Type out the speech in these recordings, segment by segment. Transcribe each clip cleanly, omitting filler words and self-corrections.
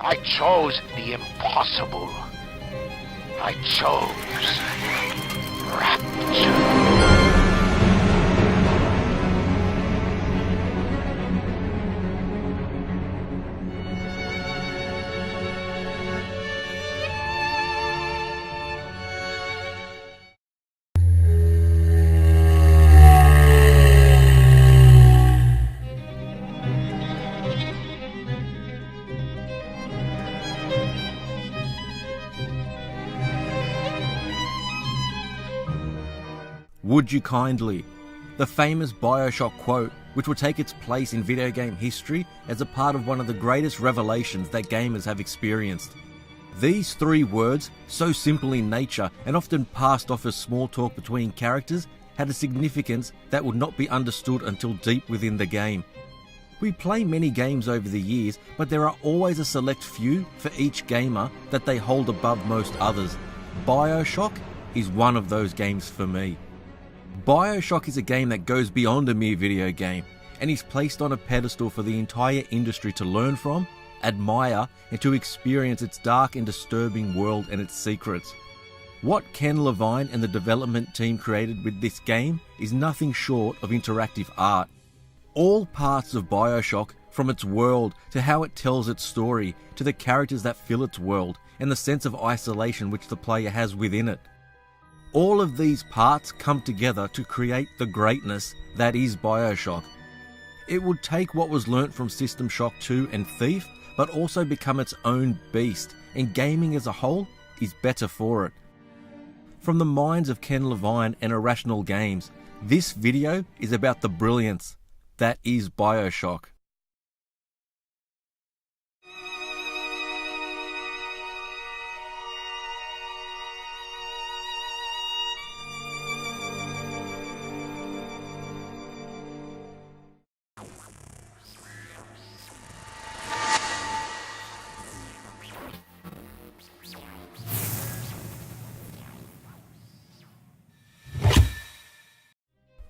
I chose the impossible. I chose Rapture. Would you kindly? The famous Bioshock quote, which will take its place in video game history as a part of one of the greatest revelations that gamers have experienced. These three words, so simple in nature and often passed off as small talk between characters, had a significance that would not be understood until deep within the game. We play many games over the years, but there are always a select few for each gamer that they hold above most others. Bioshock is one of those games for me. Bioshock is a game that goes beyond a mere video game and is placed on a pedestal for the entire industry to learn from, admire, and to experience its dark and disturbing world and its secrets. What Ken Levine and the development team created with this game is nothing short of interactive art. All parts of Bioshock, from its world to how it tells its story, to the characters that fill its world, and the sense of isolation which the player has within it. All of these parts come together to create the greatness that is Bioshock. It would take what was learnt from System Shock 2 and Thief, but also become its own beast, and gaming as a whole is better for it. From the minds of Ken Levine and Irrational Games, this video is about the brilliance that is Bioshock.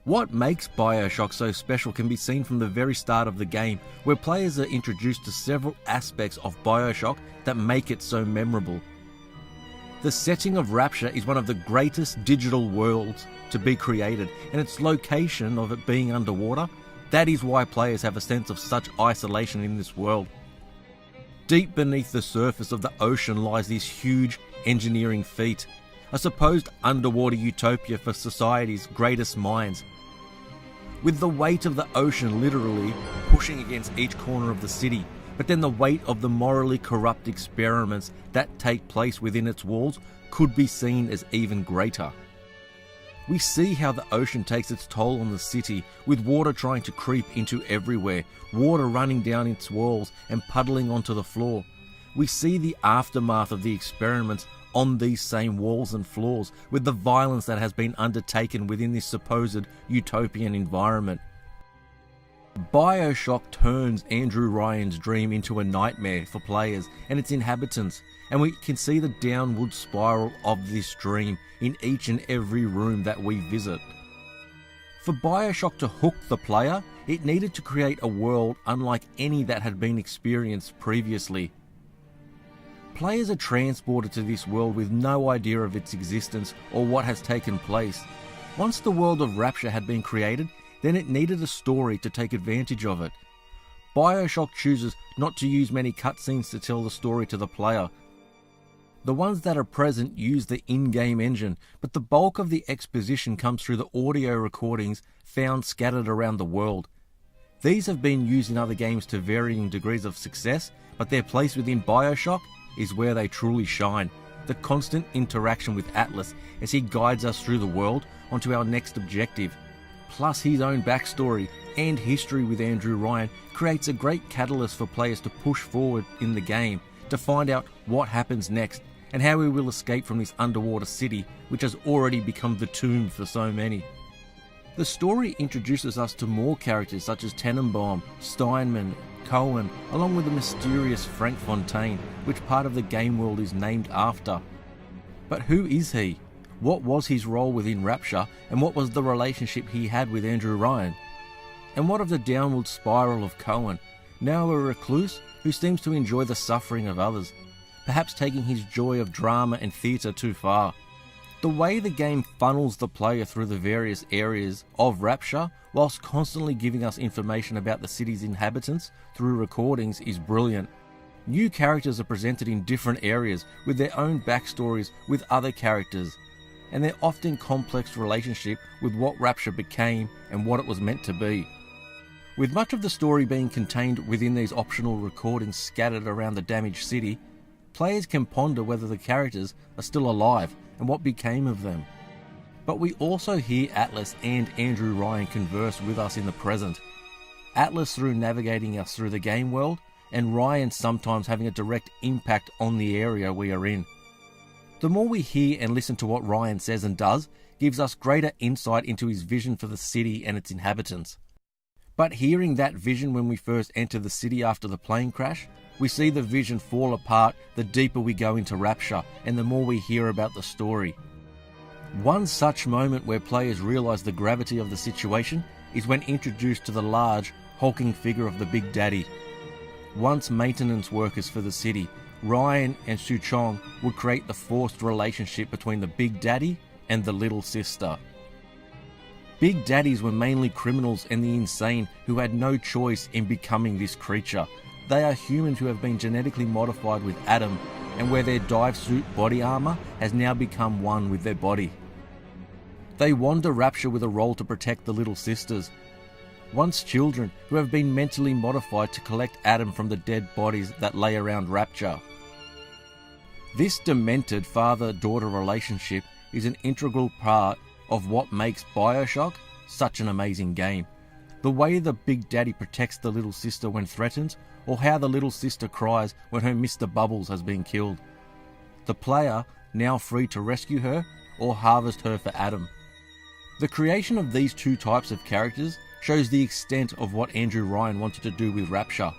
What makes Bioshock so special can be seen from the very start of the game, where players are introduced to several aspects of Bioshock that make it so memorable. The setting of Rapture is one of the greatest digital worlds to be created, and its location of it being underwater, that is why players have a sense of such isolation in this world. Deep beneath the surface of the ocean lies this huge engineering feat, a supposed underwater utopia for society's greatest minds. With the weight of the ocean literally pushing against each corner of the city, but then the weight of the morally corrupt experiments that take place within its walls could be seen as even greater. We see how the ocean takes its toll on the city, with water trying to creep into everywhere, water running down its walls and puddling onto the floor. We see the aftermath of the experiments on these same walls and floors, with the violence that has been undertaken within this supposed utopian environment. Bioshock turns Andrew Ryan's dream into a nightmare for players and its inhabitants, and we can see the downward spiral of this dream in each and every room that we visit. For Bioshock to hook the player, it needed to create a world unlike any that had been experienced previously. Players are transported to this world with no idea of its existence or what has taken place. Once the world of Rapture had been created, then it needed a story to take advantage of it. Bioshock chooses not to use many cutscenes to tell the story to the player. The ones that are present use the in-game engine, but the bulk of the exposition comes through the audio recordings found scattered around the world. These have been used in other games to varying degrees of success, but their place within Bioshock is where they truly shine. The constant interaction with Atlas as he guides us through the world onto our next objective, plus his own backstory and history with Andrew Ryan, creates a great catalyst for players to push forward in the game to find out what happens next and how we will escape from this underwater city which has already become the tomb for so many. The story introduces us to more characters such as Tenenbaum, Steinman, Cohen, along with the mysterious Frank Fontaine, which part of the game world is named after. But who is he? What was his role within Rapture, and what was the relationship he had with Andrew Ryan? And what of the downward spiral of Cohen, now a recluse who who seems to enjoy the suffering of others, perhaps taking his joy of drama and theatre too far. The way the game funnels the player through the various areas of Rapture, whilst constantly giving us information about the city's inhabitants through recordings, is brilliant. New characters are presented in different areas with their own backstories with other characters, and their often complex relationship with what Rapture became and what it was meant to be. With much of the story being contained within these optional recordings scattered around the damaged city, players can ponder whether the characters are still alive and what became of them. But we also hear Atlas and Andrew Ryan converse with us in the present. Atlas through navigating us through the game world, and Ryan sometimes having a direct impact on the area we are in. The more we hear and listen to what Ryan says and does, gives us greater insight into his vision for the city and its inhabitants. But hearing that vision when we first enter the city after the plane crash, we see the vision fall apart the deeper we go into Rapture and the more we hear about the story. One such moment where players realise the gravity of the situation is when introduced to the large, hulking figure of the Big Daddy. Once maintenance workers for the city, Ryan and Su Chong would create the forced relationship between the Big Daddy and the Little Sister. Big Daddies were mainly criminals and the insane who had no choice in becoming this creature. They are humans who have been genetically modified with Adam, and where their dive suit body armor has now become one with their body. They wander Rapture with a role to protect the Little Sisters, once children who have been mentally modified to collect Adam from the dead bodies that lay around Rapture. This demented father-daughter relationship is an integral part of what makes Bioshock such an amazing game. The way the Big Daddy protects the Little Sister when threatened, or how the Little Sister cries when her Mr. Bubbles has been killed. The player now free to rescue her or harvest her for Adam. The creation of these two types of characters shows the extent of what Andrew Ryan wanted to do with Rapture.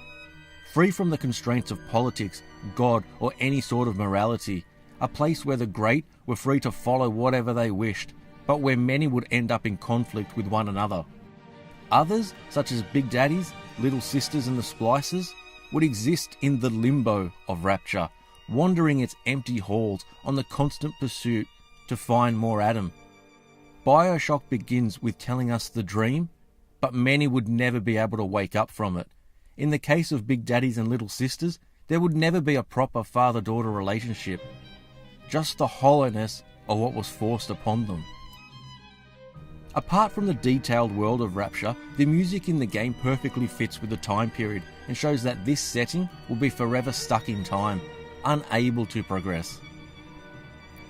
Free from the constraints of politics, God, or any sort of morality, a place where the great were free to follow whatever they wished, but where many would end up in conflict with one another. Others, such as Big Daddies, Little Sisters and the Splicers, would exist in the limbo of Rapture, wandering its empty halls on the constant pursuit to find more Adam. Bioshock begins with telling us the dream, but many would never be able to wake up from it. In the case of Big Daddies and Little Sisters, there would never be a proper father-daughter relationship, just the hollowness of what was forced upon them. Apart from the detailed world of Rapture, the music in the game perfectly fits with the time period and shows that this setting will be forever stuck in time, unable to progress.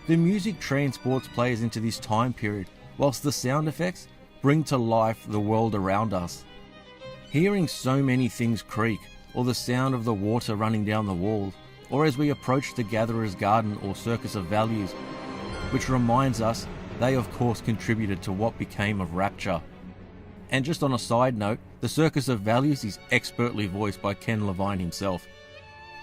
The music transports players into this time period, whilst the sound effects bring to life the world around us. Hearing so many things creak, or the sound of the water running down the walls, or as we approach the Gatherer's Garden or Circus of Values, which reminds us they of course contributed to what became of Rapture. And just on a side note, the Circus of Values is expertly voiced by Ken Levine himself.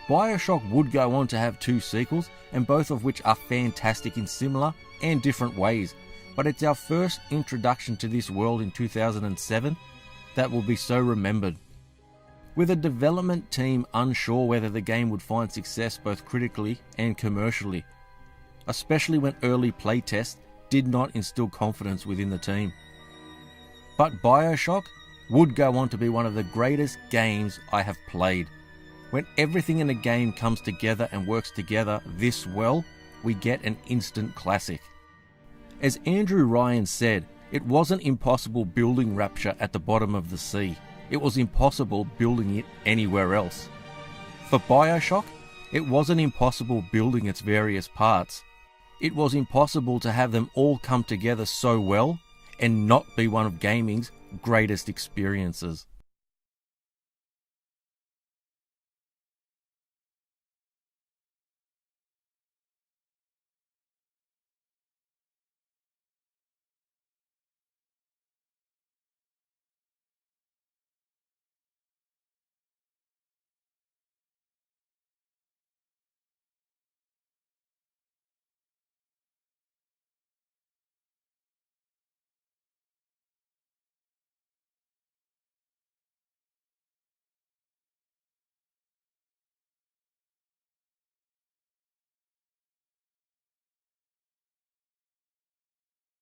Bioshock would go on to have 2 sequels, and both of which are fantastic in similar and different ways, but it's our first introduction to this world in 2007 that will be so remembered. With a development team unsure whether the game would find success both critically and commercially, especially when early playtests did not instill confidence within the team. But Bioshock would go on to be one of the greatest games I have played. When everything in a game comes together and works together this well, we get an instant classic. As Andrew Ryan said, it wasn't impossible building Rapture at the bottom of the sea. It was impossible building it anywhere else. For Bioshock, it wasn't impossible building its various parts. It was impossible to have them all come together so well and not be one of gaming's greatest experiences.